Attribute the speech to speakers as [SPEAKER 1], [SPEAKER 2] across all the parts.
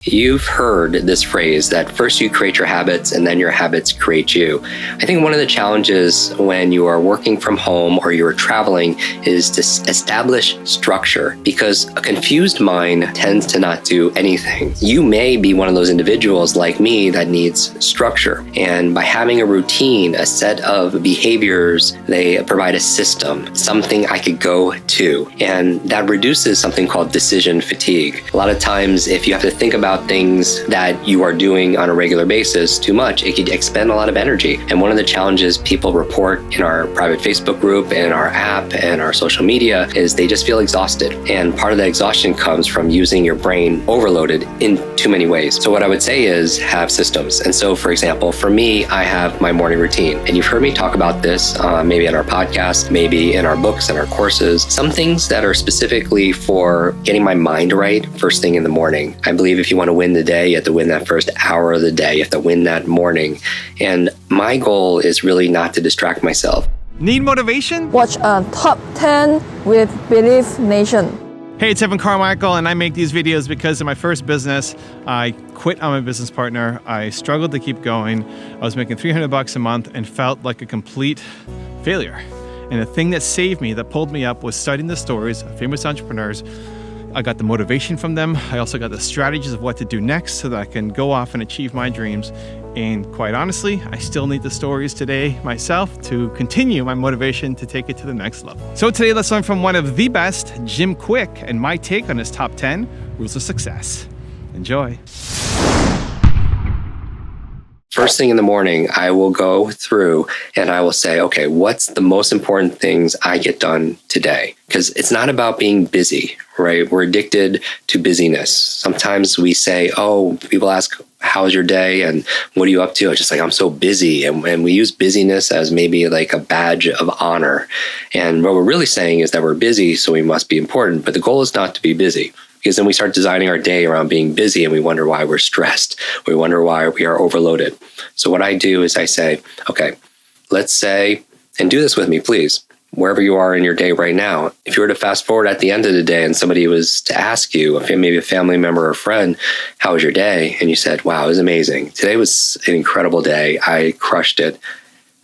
[SPEAKER 1] You've heard this phrase that first you create your habits and then your habits create you. I think one of the challenges when you are working from home or you're traveling is to establish structure, because a confused mind tends to not do anything. You may be one of those individuals like me that needs structure. And by having a routine, a set of behaviors, they provide a system, something I could go to. And that reduces something called decision fatigue. A lot of times, if you have to think about things that you are doing on a regular basis too much, it could expend a lot of energy. And one of the challenges people report in our private Facebook group and our app and our social media is they just feel exhausted. And part of that exhaustion comes from using your brain overloaded in too many ways. So what I would say is have systems. And so, for example, for me, I have my morning routine. And you've heard me talk about this maybe in our podcast, maybe in our books and our courses, some things that are specifically for getting my mind right first thing in the morning. I believe if you want to win the day, you have to win that first hour of the day. You have to win that morning. And my goal is really not to distract myself.
[SPEAKER 2] Need motivation?
[SPEAKER 3] Watch Top 10 with Believe Nation.
[SPEAKER 2] Hey, it's Evan Carmichael, and I make these videos because in my first business, I quit on my business partner. I struggled to keep going. I was making $300 a month and felt like a complete failure. And the thing that saved me, that pulled me up, was studying the stories of famous entrepreneurs. I got the motivation from them. I also got the strategies of what to do next so that I can go off and achieve my dreams. And quite honestly, I still need the stories today myself to continue my motivation to take it to the next level. So today, let's learn from one of the best, Jim Kwik, and my take on his top 10 rules of success. Enjoy.
[SPEAKER 1] First thing in the morning, I will go through and I will say, okay, what's the most important things I get done today? Because it's not about being busy, right? We're addicted to busyness. Sometimes we say, oh, people ask, how's your day? And what are you up to? It's just like, I'm so busy. And we use busyness as maybe like a badge of honor. And what we're really saying is that we're busy, so we must be important. But the goal is not to be busy. Because then we start designing our day around being busy and we wonder why we're stressed. We wonder why we are overloaded. So what I do is I say, okay, let's say, and do this with me, please, wherever you are in your day right now. If you were to fast forward at the end of the day and somebody was to ask you, maybe a family member or a friend, how was your day? And you said, wow, it was amazing. Today was an incredible day. I crushed it.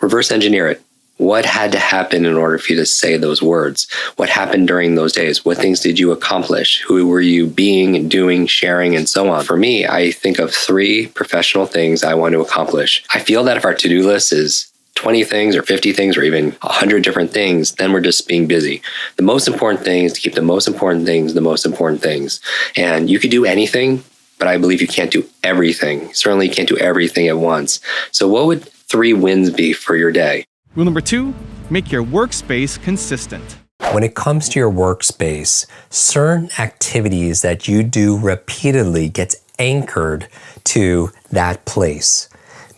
[SPEAKER 1] Reverse engineer it. What had to happen in order for you to say those words? What happened during those days? What things did you accomplish? Who were you being and doing, sharing, and so on? For me, I think of 3 professional things I want to accomplish. I feel that if our to-do list is 20 things or 50 things or even 100 different things, then we're just being busy. The most important thing is to keep the most important things the most important things. And you could do anything, but I believe you can't do everything. Certainly you can't do everything at once. So what would 3 wins be for your day?
[SPEAKER 2] Rule number 2, make your workspace consistent.
[SPEAKER 4] When it comes to your workspace, certain activities that you do repeatedly gets anchored to that place.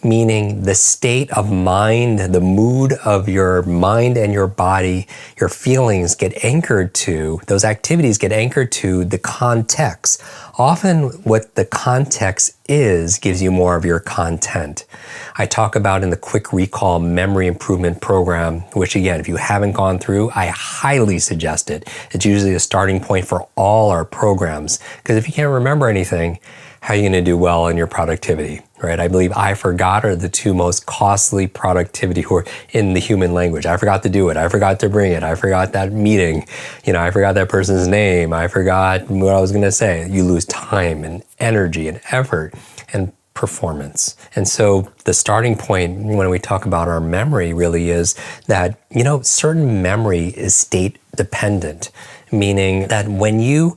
[SPEAKER 4] Meaning the state of mind, the mood of your mind and your body, your feelings get anchored to, those activities get anchored to the context. Often what the context is gives you more of your content. I talk about in the Quick Recall Memory Improvement Program, which again, if you haven't gone through, I highly suggest it. It's usually a starting point for all our programs. Because if you can't remember anything, how are you going to do well in your productivity, right? I believe I forgot are the 2 most costly productivity or in the human language. I forgot to do it. I forgot to bring it. I forgot that meeting. I forgot that person's name. I forgot what I was going to say. You lose time and energy and effort and performance. And so the starting point when we talk about our memory really is that, certain memory is state dependent, meaning that when you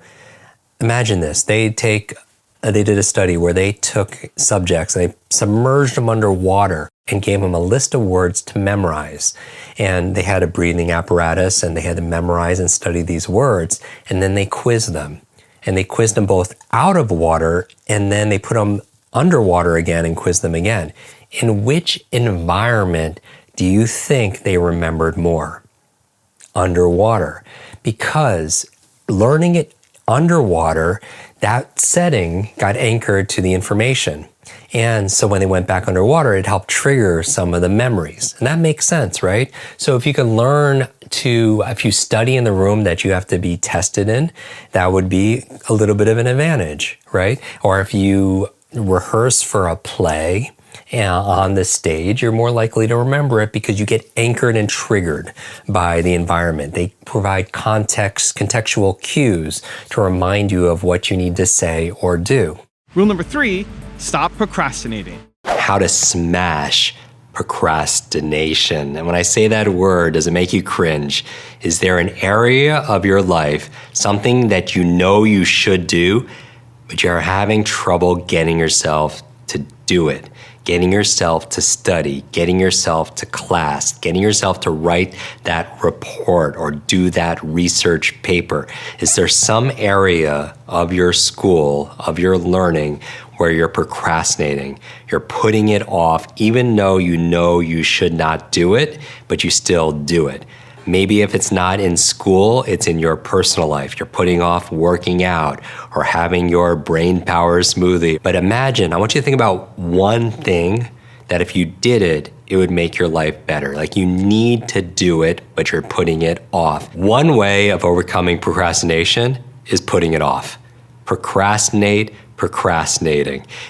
[SPEAKER 4] imagine this, they did a study where they took subjects, they submerged them underwater and gave them a list of words to memorize. And they had a breathing apparatus and they had to memorize and study these words. And then they quizzed them. And they quizzed them both out of water and then they put them underwater again and quizzed them again. In which environment do you think they remembered more? Underwater. Because learning it underwater, that setting got anchored to the information. And so when they went back underwater, it helped trigger some of the memories. And that makes sense, right? So if you can learn if you study in the room that you have to be tested in, that would be a little bit of an advantage, right? Or if you rehearse for a play on the stage, you're more likely to remember it because you get anchored and triggered by the environment. They provide contextual cues to remind you of what you need to say or do.
[SPEAKER 2] Rule number 3, stop procrastinating.
[SPEAKER 4] How to smash procrastination. And when I say that word, does it make you cringe? Is there an area of your life, something that you know you should do, but you're having trouble getting yourself to do it? Getting yourself to study, getting yourself to class, getting yourself to write that report or do that research paper. Is there some area of your school, of your learning, where you're procrastinating? You're putting it off, even though you know you should not do it, but you still do it. Maybe if it's not in school, it's in your personal life. You're putting off working out or having your brain power smoothie. But imagine, I want you to think about one thing that if you did it, it would make your life better. Like you need to do it, but you're putting it off. One way of overcoming procrastination is putting it off. Procrastinating.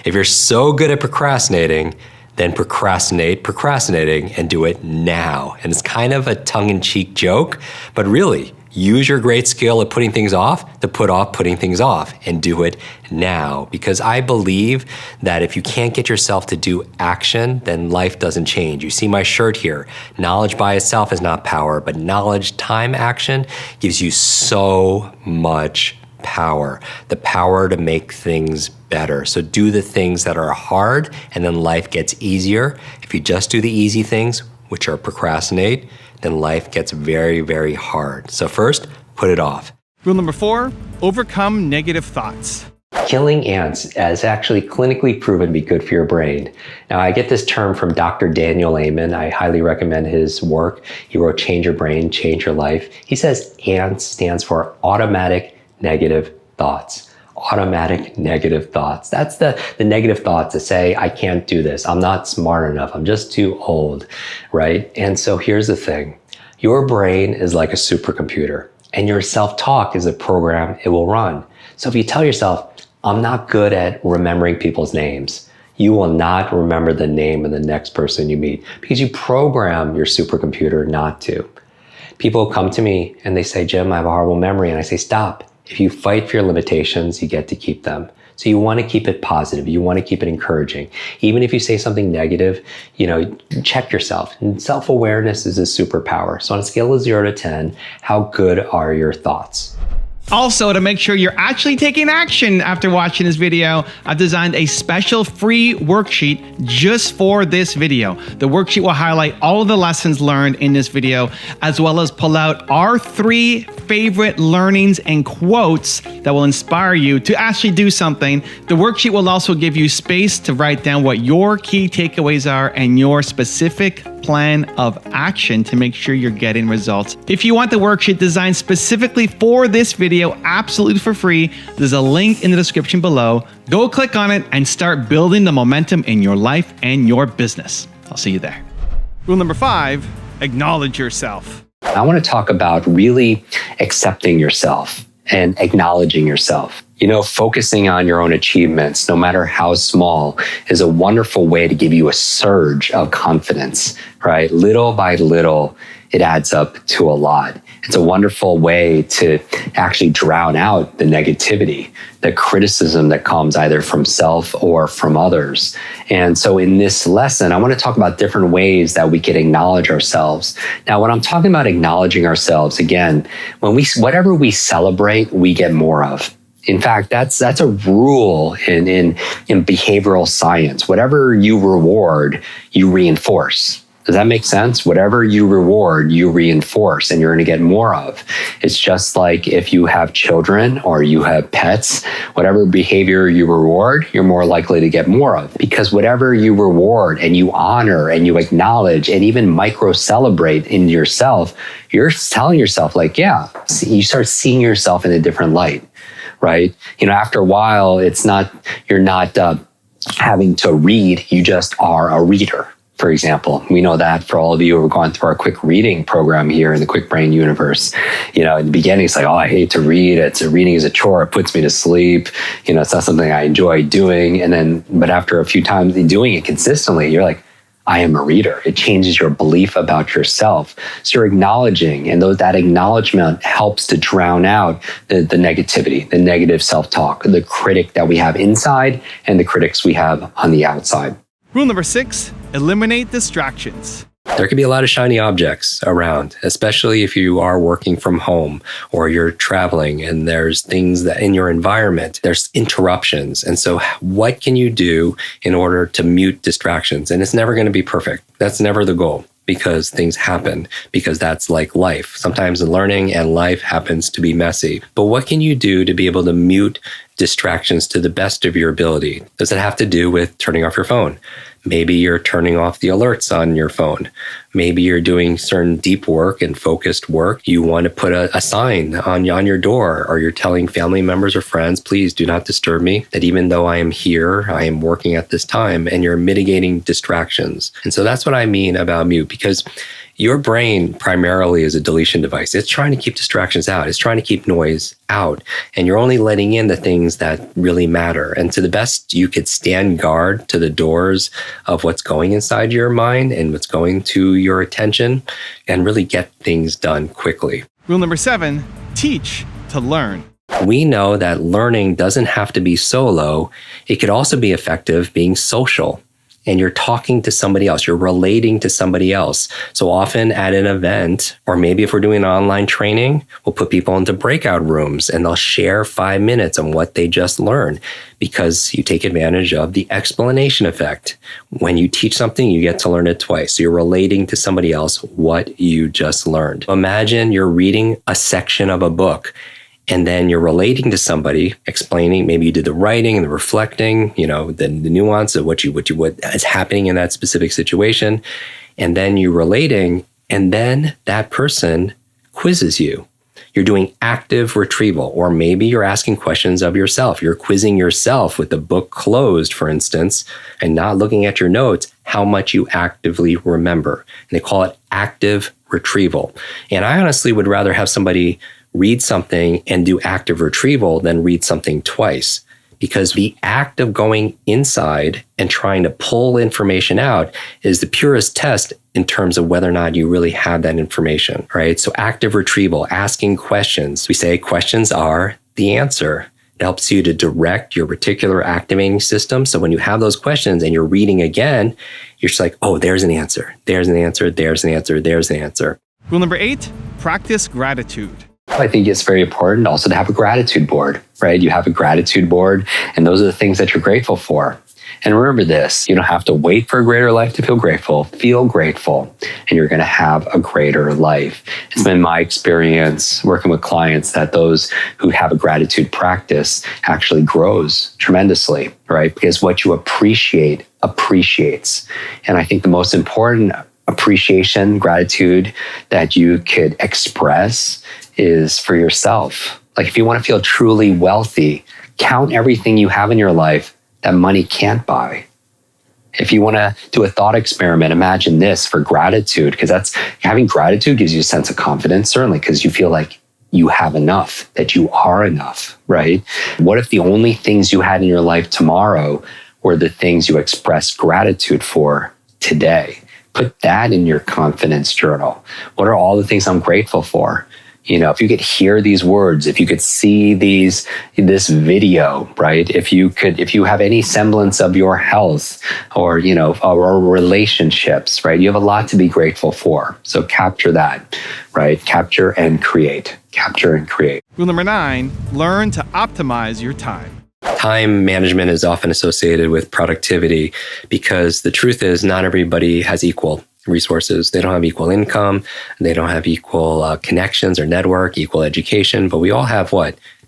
[SPEAKER 4] If you're so good at procrastinating, then procrastinating, and do it now. And it's kind of a tongue-in-cheek joke, but really, use your great skill at putting things off to put off putting things off and do it now. Because I believe that if you can't get yourself to do action, then life doesn't change. You see my shirt here. Knowledge by itself is not power, but knowledge time action gives you so much power, the power to make things better. So do the things that are hard and then life gets easier. If you just do the easy things, which are procrastinate, then life gets very, very hard. So first, put it off.
[SPEAKER 2] Rule number 4, overcome negative thoughts.
[SPEAKER 4] Killing ants is actually clinically proven to be good for your brain. Now, I get this term from Dr. Daniel Amen. I highly recommend his work. He wrote Change Your Brain, Change Your Life. He says ANTS stands for automatic negative thoughts. Automatic negative thoughts. That's the negative thoughts that say, I can't do this. I'm not smart enough. I'm just too old, right? And so here's the thing. Your brain is like a supercomputer, and your self-talk is a program it will run. So if you tell yourself, I'm not good at remembering people's names, you will not remember the name of the next person you meet because you program your supercomputer not to. People come to me and they say, Jim, I have a horrible memory. And I say, stop. If you fight for your limitations, you get to keep them. So you want to keep it positive. You want to keep it encouraging. Even if you say something negative, check yourself. And self-awareness is a superpower. So on a scale of 0 to 10, how good are your thoughts?
[SPEAKER 2] Also, to make sure you're actually taking action after watching this video, I've designed a special free worksheet just for this video. The worksheet will highlight all of the lessons learned in this video, as well as pull out our 3 favorite learnings and quotes that will inspire you to actually do something. The worksheet will also give you space to write down what your key takeaways are and your specific plan of action to make sure you're getting results. If you want the worksheet designed specifically for this video, absolutely for free, there's a link in the description below. Go click on it and start building the momentum in your life and your business. I'll see you there. Rule number 5, acknowledge yourself.
[SPEAKER 4] I want to talk about really accepting yourself and acknowledging yourself. Focusing on your own achievements, no matter how small, is a wonderful way to give you a surge of confidence, right? Little by little, it adds up to a lot. It's a wonderful way to actually drown out the negativity, the criticism that comes either from self or from others. And so in this lesson, I want to talk about different ways that we can acknowledge ourselves. Now, when I'm talking about acknowledging ourselves, again, whatever we celebrate, we get more of. In fact, that's a rule in behavioral science. Whatever you reward, you reinforce. Does that make sense? Whatever you reward, you reinforce, and you're going to get more of. It's just like if you have children or you have pets, whatever behavior you reward, you're more likely to get more of. Because whatever you reward and you honor and you acknowledge and even micro-celebrate in yourself, you're telling yourself like, yeah, you start seeing yourself in a different light, right? After a while, you're not having to read, you just are a reader.
[SPEAKER 5] for example. We know that for all of you who are going through our quick reading program here in the Kwik Brain universe. In the beginning, it's like, oh, I hate to read. Reading is a chore. It puts me to sleep. It's not something I enjoy doing. But after a few times doing it consistently, you're like, I am a reader. It changes your belief about yourself. So you're acknowledging, and that acknowledgement helps to drown out the negativity, the negative self-talk, the critic that we have inside and the critics we have on the outside.
[SPEAKER 2] Rule number 6, eliminate distractions.
[SPEAKER 1] There could be a lot of shiny objects around, especially if you are working from home or you're traveling and there's things that in your environment, there's interruptions. And so what can you do in order to mute distractions? And it's never going to be perfect. That's never the goal, because things happen, because that's like life. Sometimes learning and life happens to be messy. But what can you do to be able to mute distractions to the best of your ability? Does it have to do with turning off your phone? Maybe you're turning off the alerts on your phone. Maybe you're doing certain deep work and focused work. You want to put a sign on your door, or you're telling family members or friends, please do not disturb me, that even though I am here, I am working at this time, and you're mitigating distractions. And so that's what I mean about mute, because your brain primarily is a deletion device. It's trying to keep distractions out. It's trying to keep noise out. And you're only letting in the things that really matter. And to the best you could stand guard to the doors of what's going inside your mind and what's going to your attention, and really get things done quickly.
[SPEAKER 2] Rule number 7, teach to learn.
[SPEAKER 1] We know that learning doesn't have to be solo. It could also be effective being social. And you're talking to somebody else, you're relating to somebody else. So often at an event, or maybe if we're doing online training, we'll put people into breakout rooms and they'll share 5 minutes on what they just learned, because you take advantage of the explanation effect. When you teach something, you get to learn it twice. So you're relating to somebody else what you just learned. What you're reading a section of a book, and then you're relating to somebody, explaining, maybe you did the writing and the reflecting, the nuance of what is happening in that specific situation. And then you're relating, and then that person quizzes you. You're doing active retrieval, or maybe you're asking questions of yourself. You're quizzing yourself with the book closed, for instance, and not looking at your notes, how much you actively remember. And they call it active retrieval. And I honestly would rather have somebody read something and do active retrieval than read something twice, because the act of going inside and trying to pull information out is the purest test in terms of whether or not you really have that information, right? So active retrieval, asking questions. We say questions are the answer. It helps you to direct your reticular activating system. So when you have those questions and you're reading again, you're just like, oh, there's an answer. There's an answer. There's an answer. There's an answer.
[SPEAKER 2] Rule number 8, practice gratitude.
[SPEAKER 5] I think it's very important also to have a gratitude board, right? You have a gratitude board, and those are the things that you're grateful for. And remember this, you don't have to wait for a greater life to feel grateful and you're going to have a greater life. It's been my experience working with clients that those who have a gratitude practice actually grows tremendously, right? Because what you appreciate appreciates. And I think the most important appreciation, gratitude that you could express is for yourself. Like if you want to feel truly wealthy, count everything you have in your life that money can't buy. If you want to do a thought experiment, imagine this for gratitude, because having gratitude gives you a sense of confidence, certainly, because you feel like you have enough, that you are enough, right? What if the only things you had in your life tomorrow were the things you expressed gratitude for today? Put that in your confidence journal. What are all the things I'm grateful for? If you could hear these words, if you could see this video, right? If you have any semblance of your health or relationships, right? You have a lot to be grateful for. So capture that, right? Capture and create. Capture and create.
[SPEAKER 2] Rule number 9, learn to optimize your time.
[SPEAKER 1] Time management is often associated with productivity, because the truth is not everybody has equal resources. They don't have equal income. They don't have equal connections or network, equal education, but we all have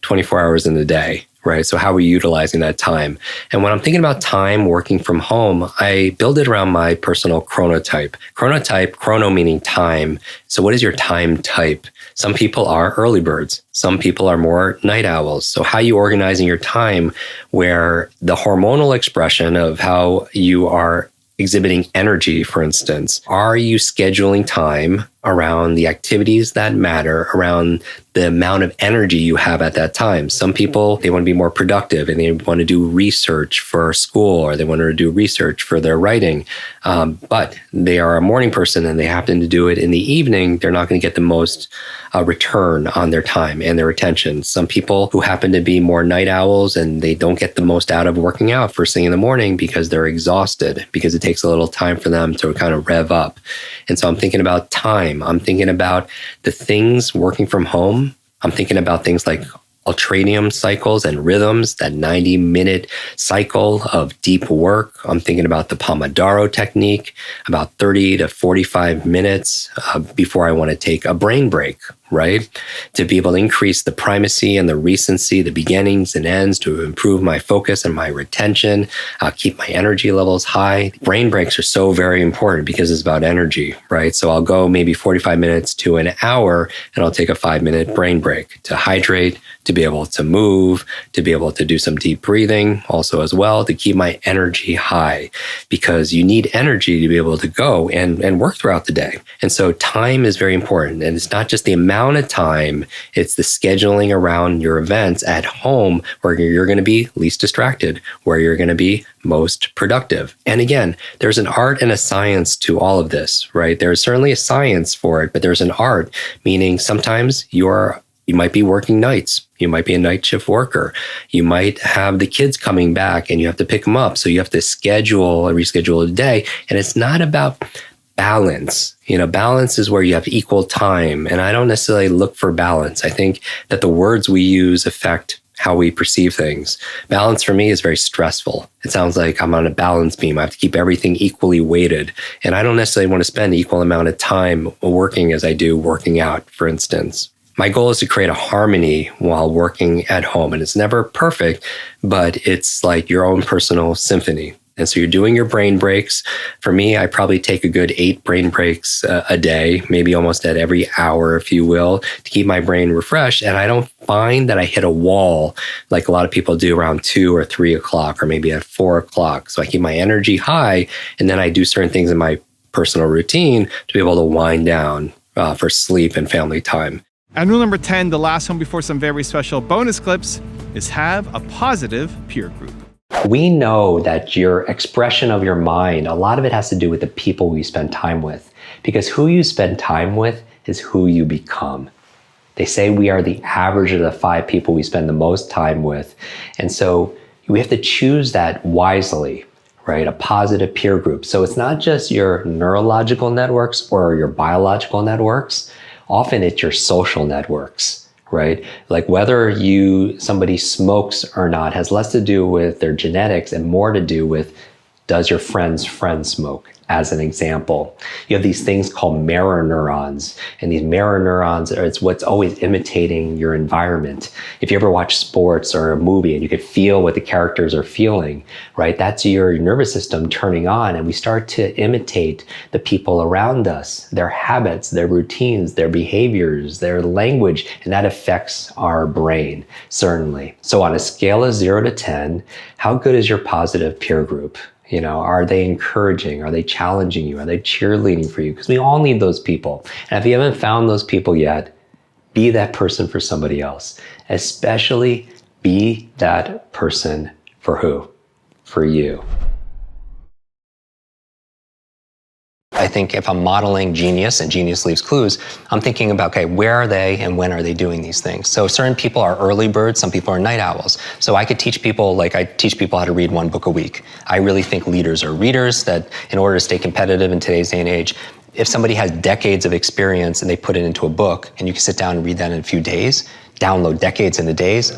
[SPEAKER 1] 24 hours in the day, right? So how are we utilizing that time? And when I'm thinking about time working from home, I build it around my personal chronotype. Chrono meaning time. So what is your time type? Some people are early birds. Some people are more night owls. So how are you organizing your time where the hormonal expression of how you are exhibiting energy, for instance? Are you scheduling time around the activities that matter, around the amount of energy you have at that time? Some people, they want to be more productive and they want to do research for school, or they want to do research for their writing. But they are a morning person and they happen to do it in the evening. They're not going to get the most return on their time and their attention. Some people who happen to be more night owls and they don't get the most out of working out first thing in the morning because they're exhausted, because it takes a little time for them to kind of rev up. And so I'm thinking about time. I'm thinking about the things working from home. I'm thinking about things like ultradian cycles and rhythms, that 90-minute cycle of deep work. I'm thinking about the Pomodoro technique, about 30 to 45 minutes before I want to take a brain break, right? To be able to increase the primacy and the recency, the beginnings and ends, to improve my focus and my retention, keep my energy levels high. Brain breaks are so very important because it's about energy, right? So I'll go maybe 45 minutes to an hour and I'll take a 5-minute brain break to hydrate, to be able to move, to be able to do some deep breathing also as well, to keep my energy high, because you need energy to be able to go and work throughout the day. And so time is very important. And it's not just the amount of time, it's the scheduling around your events at home where you're going to be least distracted, where you're going to be most productive. And again, there's an art and a science to all of this, right? There's certainly a science for it, but there's an art, meaning sometimes you might be working nights. You might be a night shift worker. You might have the kids coming back and you have to pick them up. So you have to reschedule a day. And it's not about balance. Balance is where you have equal time. And I don't necessarily look for balance. I think that the words we use affect how we perceive things. Balance for me is very stressful. It sounds like I'm on a balance beam. I have to keep everything equally weighted. And I don't necessarily want to spend an equal amount of time working as I do working out, for instance. My goal is to create a harmony while working at home. And it's never perfect, but it's like your own personal symphony. And so you're doing your brain breaks. For me, I probably take a good 8 brain breaks a day, maybe almost at every hour, if you will, to keep my brain refreshed. And I don't find that I hit a wall like a lot of people do around 2 or 3 o'clock, or maybe at 4 o'clock. So I keep my energy high, and then I do certain things in my personal routine to be able to wind down for sleep and family time.
[SPEAKER 2] And rule number 10, the last one before some very special bonus clips, is have a positive peer group.
[SPEAKER 5] We know that your expression of your mind, a lot of it has to do with the people we spend time with, because who you spend time with is who you become. They say we are the average of the 5 people we spend the most time with. And so we have to choose that wisely, right? A positive peer group. So it's not just your neurological networks or your biological networks. Often it's your social networks, right? Like whether somebody smokes or not has less to do with their genetics and more to do with, does your friend's friend smoke? As an example, you have these things called mirror neurons, and these mirror neurons it's what's always imitating your environment. If you ever watch sports or a movie and you could feel what the characters are feeling, right? That's your nervous system turning on, and we start to imitate the people around us, their habits, their routines, their behaviors, their language, and that affects our brain, certainly. So on a scale of 0 to 10, how good is your positive peer group? Are they encouraging? Are they challenging you? Are they cheerleading for you? Because we all need those people. And if you haven't found those people yet, be that person for somebody else. Especially be that person for who? For you. I think if I'm modeling genius and genius leaves clues, I'm thinking about, okay, where are they and when are they doing these things? So certain people are early birds, some people are night owls. So I could teach people, like I teach people how to read 1 book a week. I really think leaders are readers, that in order to stay competitive in today's day and age, if somebody has decades of experience and they put it into a book and you can sit down and read that in a few days, download decades into days,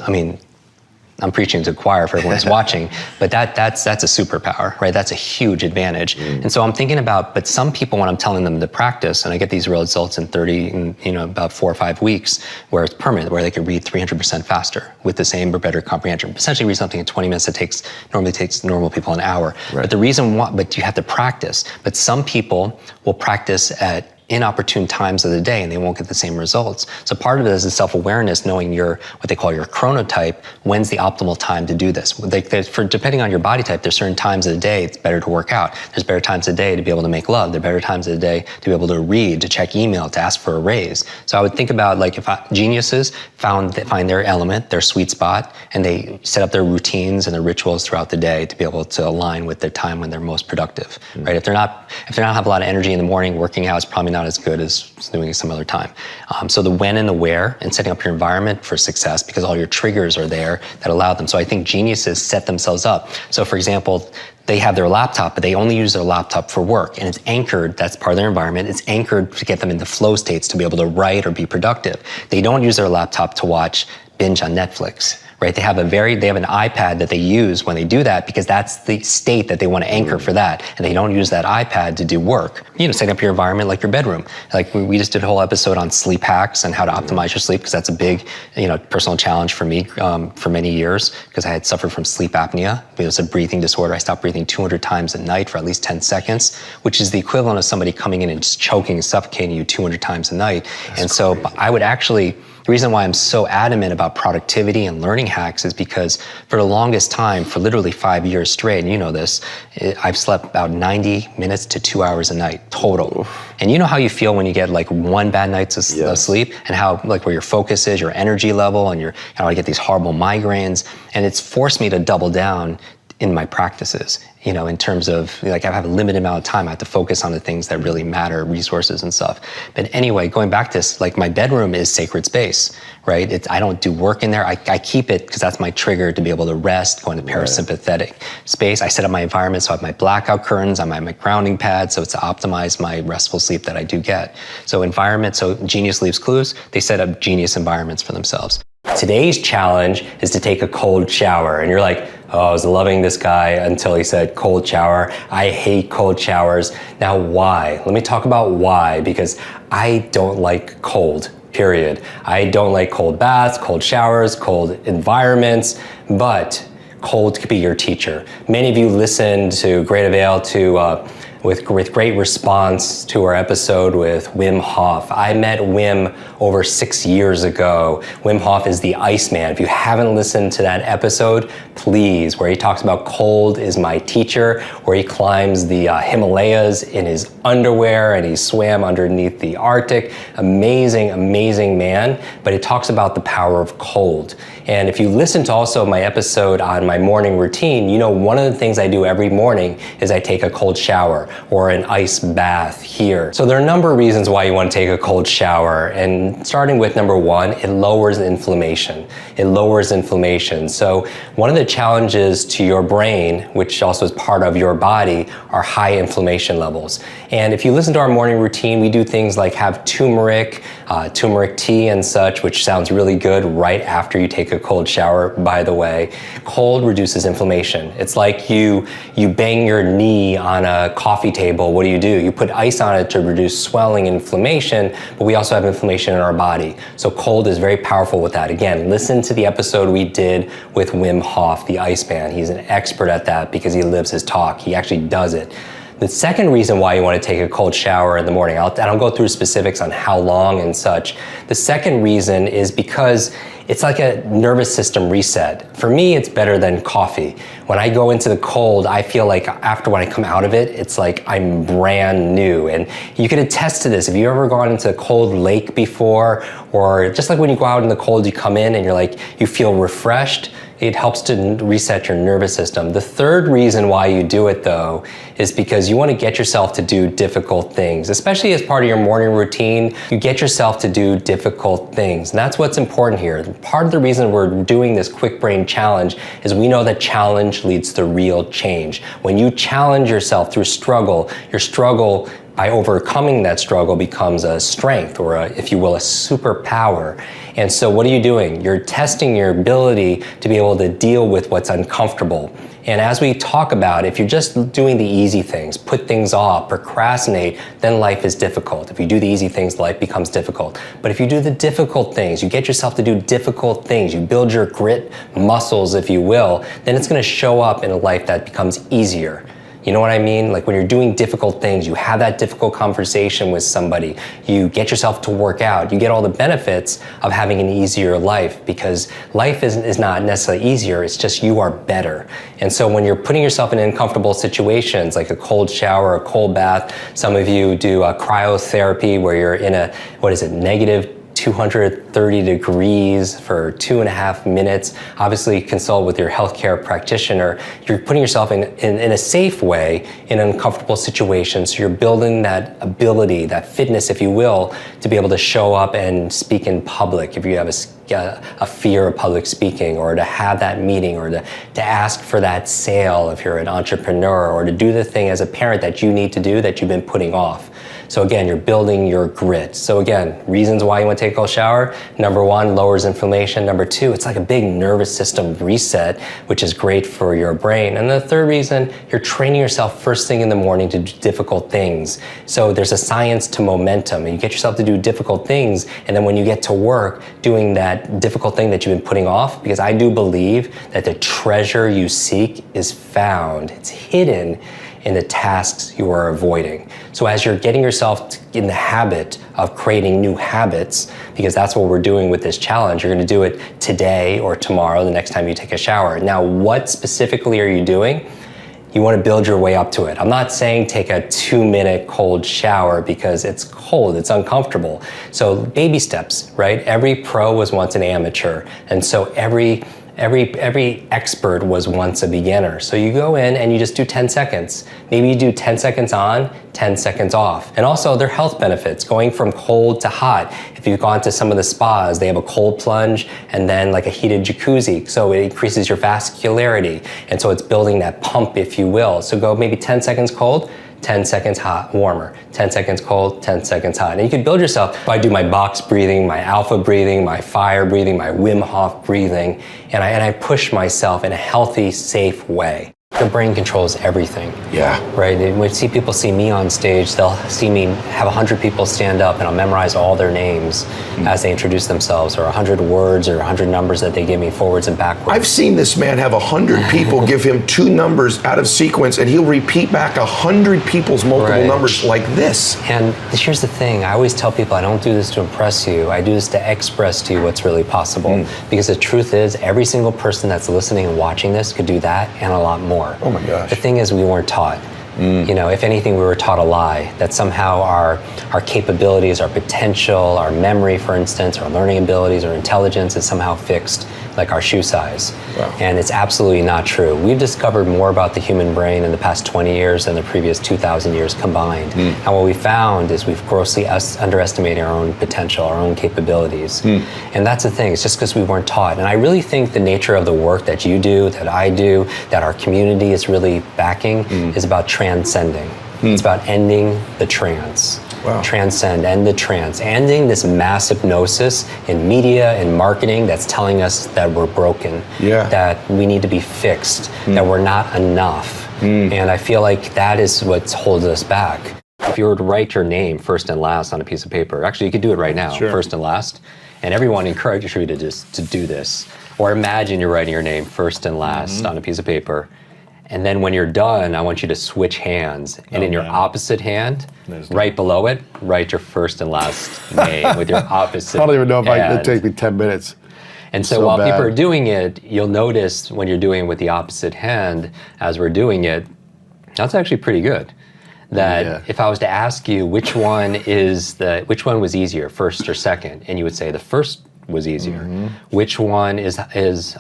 [SPEAKER 5] I'm preaching to the choir for everyone who's watching, but that's a superpower, right? That's a huge advantage. And so I'm thinking about, but some people, when I'm telling them to practice, and I get these results in about 4 or 5 weeks, where it's permanent, where they can read 300% faster with the same or better comprehension. Essentially read something in 20 minutes that normally takes normal people an hour. Right. But the reason why, but you have to practice. But some people will practice at
[SPEAKER 4] inopportune times of the day and they won't get the same results. So part of it is the self-awareness, knowing your, what they call your chronotype, when's the optimal time to do this. Depending on your body type, there's certain times of the day it's better to work out. There's better times of the day to be able to make love. There are better times of the day to be able to read, to check email, to ask for a raise. So I would think about like if geniuses find their element, their sweet spot, and they set up their routines and their rituals throughout the day to be able to align with their time when they're most productive, right? If they don't have a lot of energy in the morning, working out is probably not as good as doing it some other time. So the when and the where, and setting up your environment for success, because all your triggers are there that allow them. So I think geniuses set themselves up. So for example, they have their laptop, but they only use their laptop for work, and it's anchored, that's part of their environment, it's anchored to get them into flow states to be able to write or be productive. They don't use their laptop to watch binge on Netflix, right? They have an iPad that they use when they do that, because that's the state that they want to anchor for that. And they don't use that iPad to do work. Setting up your environment like your bedroom. Like we just did a whole episode on sleep hacks and how to optimize your sleep, because that's a big, personal challenge for me for many years, because I had suffered from sleep apnea. It was a breathing disorder. I stopped breathing 200 times a night for at least 10 seconds, which is the equivalent of somebody coming in and just choking and suffocating you 200 times a night. So I would actually, the reason why I'm so adamant about productivity and learning hacks is because for the longest time, for literally 5 years straight, and you know this, I've slept about 90 minutes to 2 hours a night total. And you know how you feel when you get like one bad night's of sleep, and how like where your focus is, your energy level, and I get these horrible migraines, and it's forced me to double down in my practices, in terms of like I have a limited amount of time. I have to focus on the things that really matter, resources and stuff. But anyway, going back to this, like my bedroom is sacred space, right? I don't do work in there. I keep it because that's my trigger to be able to rest, go into parasympathetic space. I set up my environment, so I have my blackout curtains, I have my grounding pad, so it's to optimize my restful sleep that I do get. So Genius Leaves Clues, they set up genius environments for themselves. Today's challenge is to take a cold shower. And you're like, oh, I was loving this guy until he said cold shower. I hate cold showers. Now, why? Let me talk about why, because I don't like cold, period. I don't like cold baths, cold showers, cold environments, but cold could be your teacher. Many of you listened to Great Avail with great response to our episode with Wim Hof. I met Wim over 6 years ago. Wim Hof is the Iceman. If you haven't listened to that episode, please, where he talks about cold is my teacher, where he climbs the Himalayas in his underwear and he swam underneath the Arctic. Amazing, amazing man. But it talks about the power of cold. And if you listen to also my episode on my morning routine, one of the things I do every morning is I take a cold shower or an ice bath here. So there are a number of reasons why you want to take a cold shower. And starting with number one, it lowers inflammation. It lowers inflammation. So one of the challenges to your brain, which also is part of your body, are high inflammation levels. And if you listen to our morning routine, we do things like have turmeric tea and such, which sounds really good right after you take a cold shower, by the way. Cold reduces inflammation. It's like you bang your knee on a coffee table. What do? You put ice on it to reduce swelling and inflammation, but we also have inflammation in our body. So cold is very powerful with that. Again, listen to the episode we did with Wim Hof, the Iceman. He's an expert at that because he lives his talk. He actually does it. The second reason why you want to take a cold shower in the morning, I don't go through specifics on how long and such. The second reason is because it's like a nervous system reset. For me, it's better than coffee. When I go into the cold, I feel like after when I come out of it, it's like I'm brand new. And you can attest to this. If you've ever gone into a cold lake before, or just like when you go out in the cold, you come in and you feel refreshed, it helps to reset your nervous system. The third reason why you do it though, is because you want to get yourself to do difficult things, especially as part of your morning routine. You get yourself to do difficult things. And that's what's important here. Part of the reason we're doing this Kwik Brain Challenge is we know that challenge leads to real change. When you challenge yourself through struggle, your struggle by overcoming that struggle becomes a strength, or if you will, a superpower. And so what are you doing? You're testing your ability to be able to deal with what's uncomfortable. And as we talk about, if you're just doing the easy things, put things off, procrastinate, then life is difficult. If you do the easy things, life becomes difficult. But if you do the difficult things, you get yourself to do difficult things, you build your grit muscles, if you will, then it's gonna show up in a life that becomes easier. You know what I mean? Like when you're doing difficult things, you have that difficult conversation with somebody, you get yourself to work out, you get all the benefits of having an easier life, because life is not necessarily easier, it's just you are better. And so when you're putting yourself in uncomfortable situations, like a cold shower, a cold bath, some of you do cryotherapy where you're in a, negative 230 degrees for 2.5 minutes. Obviously consult with your healthcare practitioner. You're putting yourself in a safe way in an uncomfortable situation. So you're building that ability, that fitness, if you will, to be able to show up and speak in public if you have a fear of public speaking, or to have that meeting, or to ask for that sale if you're an entrepreneur, or to do the thing as a parent that you need to do that you've been putting off. So again, you're building your grit. So again, reasons why you want to take a cold shower. Number one, lowers inflammation. Number two, it's like a big nervous system reset, which is great for your brain. And the third reason, you're training yourself first thing in the morning to do difficult things. So there's a science to momentum, and you get yourself to do difficult things. And then when you get to work doing that difficult thing that you've been putting off, because I do believe that the treasure you seek is found. It's hidden in the tasks you are avoiding. So as you're getting yourself in the habit of creating new habits, because that's what we're doing with this challenge, you're gonna do it today or tomorrow, the next time you take a shower. Now, what specifically are you doing? You wanna build your way up to it. I'm not saying take a 2-minute cold shower because it's cold, it's uncomfortable. So baby steps, right? Every pro was once an amateur. And so every expert was once a beginner. So you go in and you just do 10 seconds. Maybe you do 10 seconds on, 10 seconds off. And also their health benefits, going from cold to hot. If you've gone to some of the spas, they have a cold plunge and then like a heated jacuzzi. So it increases your vascularity. And so it's building that pump, if you will. So go maybe 10 seconds cold, 10 seconds hot, warmer, 10 seconds cold, 10 seconds hot. And you can build yourself. If I do my box breathing, my alpha breathing, my fire breathing, my Wim Hof breathing, and I push myself in a healthy, safe way. The brain controls everything.
[SPEAKER 6] Yeah.
[SPEAKER 4] Right? And when people see me on stage, they'll see me have 100 people stand up and I'll memorize all their names as they introduce themselves, or 100 words or 100 numbers that they give me forwards and backwards.
[SPEAKER 6] I've seen this man have 100 people give him 2 numbers out of sequence, and he'll repeat back 100 people's multiple numbers like this.
[SPEAKER 4] And here's the thing, I always tell people I don't do this to impress you, I do this to express to you what's really possible. Because the truth is, every single person that's listening and watching this could do that and a lot more.
[SPEAKER 6] Oh my gosh.
[SPEAKER 4] The thing is, we weren't taught. You know, if anything, we were taught a lie, that somehow our capabilities, our potential, our memory, for instance, our learning abilities, our intelligence is somehow fixed, like our shoe size.
[SPEAKER 6] Wow.
[SPEAKER 4] And it's absolutely not true. We've discovered more about the human brain in the past 20 years than the previous 2,000 years combined. And what we found is we've grossly underestimated our own potential, our own capabilities. And that's the thing, it's just because we weren't taught. And I really think the nature of the work that you do, that I do, that our community is really backing, is about transcending. It's about ending the trance.
[SPEAKER 6] Wow.
[SPEAKER 4] Transcend, end the trance, ending this mass hypnosis in media and marketing that's telling us that we're broken, that we need to be fixed, that we're not enough. And I feel like that is what holds us back. If you were to write your name first and last on a piece of paper, actually you could do it right now, first and last, and everyone encourages you to do this. Or imagine you're writing your name first and last on a piece of paper. And then when you're done, I want you to switch hands. And in your opposite hand, right below it, write your first and last name with your opposite
[SPEAKER 7] I don't even know if
[SPEAKER 4] hand.
[SPEAKER 7] it'd take me 10 minutes.
[SPEAKER 4] And so while people are doing it, you'll notice when you're doing it with the opposite hand, as we're doing it, that's actually pretty good. That if I was to ask you which one was easier, first or second, and you would say the first was easier. Which one is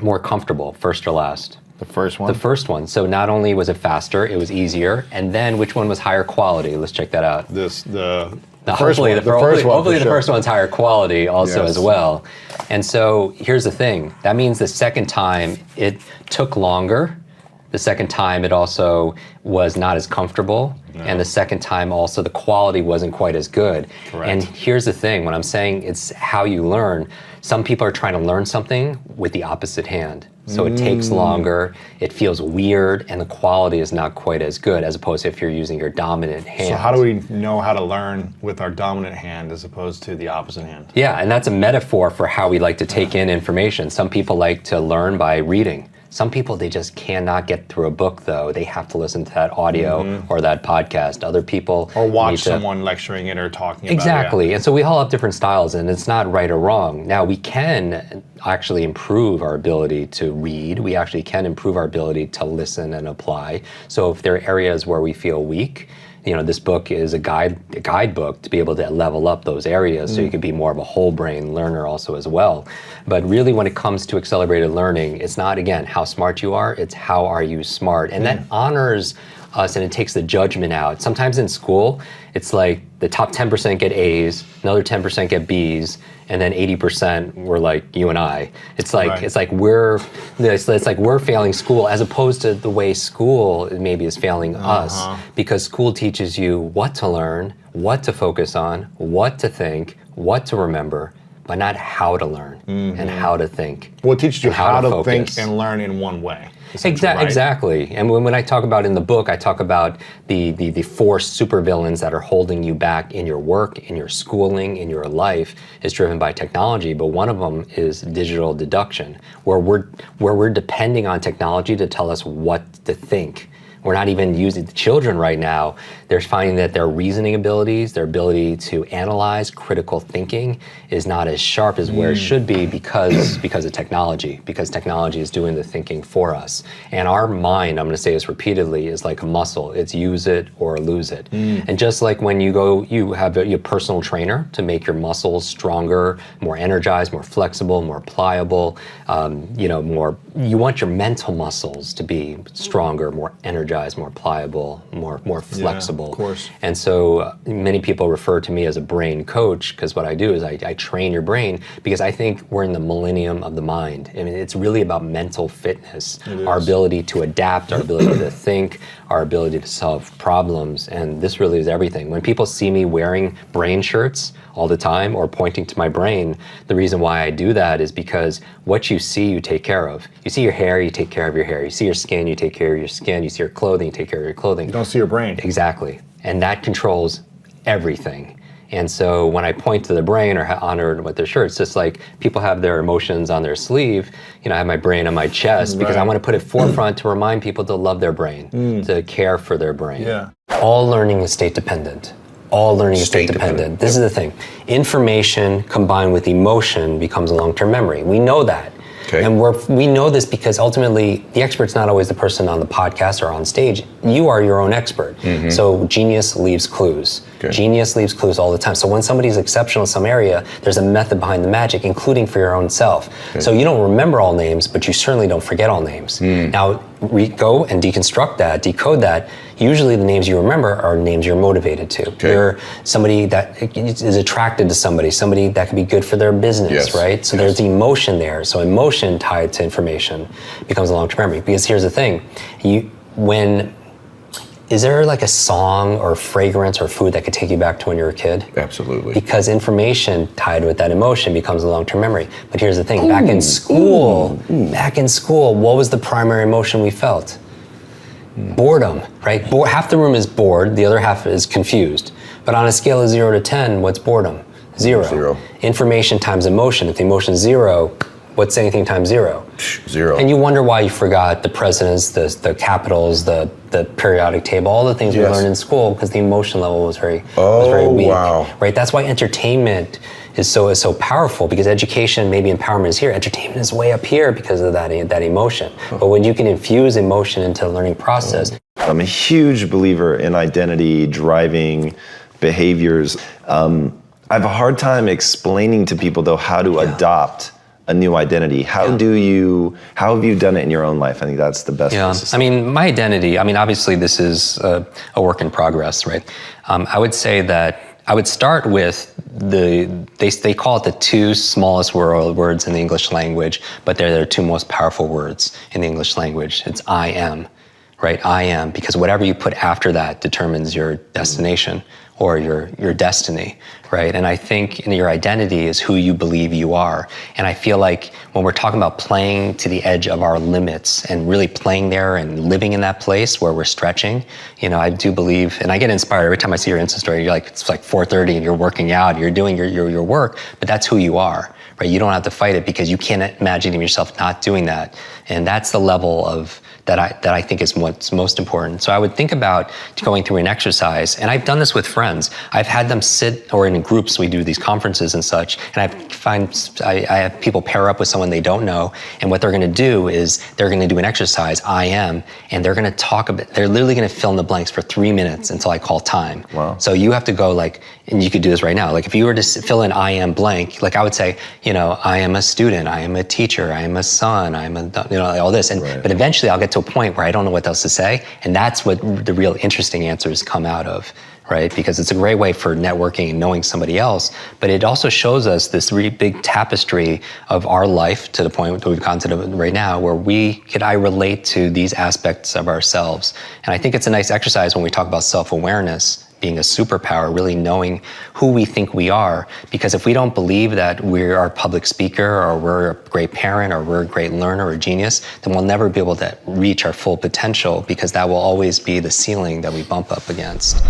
[SPEAKER 4] more comfortable, first or last?
[SPEAKER 7] The first one?
[SPEAKER 4] The first one. So not only was it faster, it was easier, and then which one was higher quality? Let's check that out.
[SPEAKER 7] The
[SPEAKER 4] first one. Hopefully the first one's higher quality also as well. And so here's the thing. That means the second time it took longer. The second time it also was not as comfortable. And the second time also the quality wasn't quite as good.
[SPEAKER 7] Correct.
[SPEAKER 4] And here's the thing, when I'm saying it's how you learn, some people are trying to learn something with the opposite hand. So it takes longer, it feels weird, and the quality is not quite as good as opposed to if you're using your dominant hand.
[SPEAKER 7] So how do we know how to learn with our dominant hand as opposed to the opposite hand?
[SPEAKER 4] Yeah, and that's a metaphor for how we like to take in information. Some people like to learn by reading.
[SPEAKER 5] Some people, they just cannot get through a book, though. They have to listen to that audio or that podcast. Other people
[SPEAKER 7] or watch someone lecturing it or talking about it.
[SPEAKER 5] Exactly. And so we all have different styles, and it's not right or wrong. Now, we can actually improve our ability to read. We actually can improve our ability to listen and apply. So if there are areas where we feel weak, this book is a guidebook to be able to level up those areas so you can be more of a whole brain learner also as well. But really, when it comes to accelerated learning, it's not, again, how smart you are, it's how are you smart. And that honors us and it takes the judgment out. Sometimes in school, it's like the top 10% get A's, another 10% get B's, and then 80% were like you and I. It's like we're failing school as opposed to the way school maybe is failing us, because school teaches you what to learn, what to focus on, what to think, what to remember, but not how to learn and how to think.
[SPEAKER 7] Well, it teaches you how to
[SPEAKER 5] focus.
[SPEAKER 7] think and learn in one way.
[SPEAKER 5] Exactly. And when I talk about in the book, I talk about the 4 supervillains that are holding you back in your work, in your schooling, in your life, is driven by technology. But one of them is digital deduction, where we're depending on technology to tell us what to think. We're not even using the children right now. They're finding that their reasoning abilities, their ability to analyze, critical thinking is not as sharp as where it should be because of technology, because technology is doing the thinking for us. And our mind, I'm going to say this repeatedly, is like a muscle. It's use it or lose it. And just like when you have your personal trainer to make your muscles stronger, more energized, more flexible, more pliable, you want your mental muscles to be stronger, more energized, more pliable, more flexible.
[SPEAKER 7] Of course.
[SPEAKER 5] And so many people refer to me as a brain coach, because what I do is I train your brain, because I think we're in the millennium of the mind. I mean, it's really about mental fitness, our ability to adapt, our ability to think, our ability to solve problems. And this really is everything. When people see me wearing brain shirts all the time or pointing to my brain, the reason why I do that is because what you see, you take care of. You see your hair, you take care of your hair. You see your skin, you take care of your skin. You see your clothing, you take care of your clothing.
[SPEAKER 7] You don't see your brain.
[SPEAKER 5] Exactly. And that controls everything. And so when I point to the brain or honor with their shirt, it's just like people have their emotions on their sleeve. I have my brain on my chest because I want to put it forefront to remind people to love their brain, to care for their brain.
[SPEAKER 7] Yeah.
[SPEAKER 5] All learning is state dependent. All learning is state dependent. This is the thing. Information combined with emotion becomes a long-term memory. We know that.
[SPEAKER 6] Okay.
[SPEAKER 5] And we know this because ultimately the expert's not always the person on the podcast or on stage. You are your own expert. So genius leaves clues. Okay. Genius leaves clues all the time. So when somebody's exceptional in some area, there's a method behind the magic, including for your own self. Okay. So you don't remember all names, but you certainly don't forget all names. Now, go and deconstruct that, decode that. Usually the names you remember are names you're motivated to. Okay. You're somebody that is attracted to somebody that could be good for their business, right? So there's the emotion there. So emotion tied to information becomes a long-term memory. Because here's the thing, is there like a song or fragrance or food that could take you back to when you were a kid?
[SPEAKER 6] Absolutely.
[SPEAKER 5] Because information tied with that emotion becomes a long-term memory. But here's the thing, back in school, what was the primary emotion we felt? Boredom, right? Half the room is bored, the other half is confused. But on a scale of 0 to 10, what's boredom? 0. Information times emotion. If the emotion is 0, what's anything times 0?
[SPEAKER 6] 0.
[SPEAKER 5] And you wonder why you forgot the presidents, the capitals, the periodic table, all the things we learned in school, because the emotion level was very weak.
[SPEAKER 6] Wow.
[SPEAKER 5] Right? That's why entertainment is so powerful, because education, maybe empowerment is here. Entertainment is way up here because of that emotion. But when you can infuse emotion into the learning process.
[SPEAKER 8] I'm a huge believer in identity driving behaviors. I have a hard time explaining to people, though, how to adopt a new identity. How have you done it in your own life? I think that's the best place to start.
[SPEAKER 5] I mean, my identity, obviously this is a work in progress, right? I would say that I would start with they call it the 2 smallest words in the English language, but they're the 2 most powerful words in the English language. It's I am, right? I am, because whatever you put after that determines your destination or your destiny, right? And I think your identity is who you believe you are. And I feel like when we're talking about playing to the edge of our limits and really playing there and living in that place where we're stretching, I do believe, and I get inspired every time I see your Insta story. You're like, it's like 4:30 and you're working out, you're doing your work, but that's who you are,
[SPEAKER 4] right? You don't have to fight it because you can't imagine yourself not doing that. And that's the level of that I think is what's most important. So I would think about going through an exercise, and I've done this with friends. I've had them sit, or in groups, we do these conferences and such, and I have people pair up with someone they don't know, and what they're gonna do is they're gonna do an exercise, I am, and they're gonna talk about, they're literally gonna fill in the blanks for 3 minutes until I call time.
[SPEAKER 8] Wow.
[SPEAKER 4] So you have to go like, and you could do this right now, like if you were to fill in I am blank, like I would say, I am a student, I am a teacher, I am a son, I am all this, and
[SPEAKER 8] Right.
[SPEAKER 4] but eventually I'll get to a point where I don't know what else to say, and that's what the real interesting answers come out of, right? Because it's a great way for networking and knowing somebody else, but it also shows us this really big tapestry of our life to the point that we've gotten to right now, where I relate to these aspects of ourselves. And I think it's a nice exercise when we talk about self-awareness being a superpower, really knowing who we think we are. Because if we don't believe that we're a public speaker, or we're a great parent, or we're a great learner or a genius, then we'll never be able to reach our full potential, because that will always be the ceiling that we bump up against.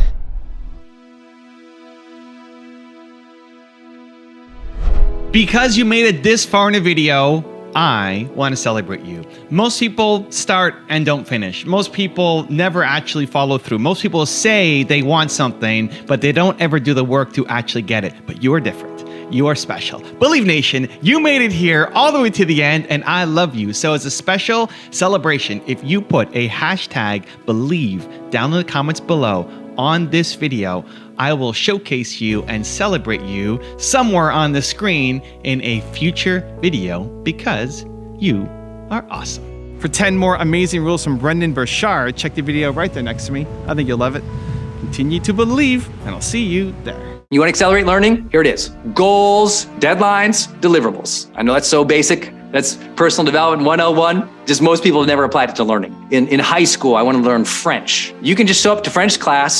[SPEAKER 2] Because you made it this far in a video, I want to celebrate you. Most people start and don't finish. Most people never actually follow through. Most people say they want something, but they don't ever do the work to actually get it. But you are different. You are special. Believe Nation, you made it here all the way to the end, and I love you. So as a special celebration, if you put a hashtag Believe down in the comments below on this video, I will showcase you and celebrate you somewhere on the screen in a future video, because you are awesome. For 10 more amazing rules from Brendan Burchard, check the video right there next to me. I think you'll love it. Continue to believe, and I'll see you there.
[SPEAKER 9] You want to accelerate learning? Here it is. Goals, deadlines, deliverables. I know that's so basic. That's personal development 101. Just most people have never applied it to learning. In high school, I want to learn French. You can just show up to French class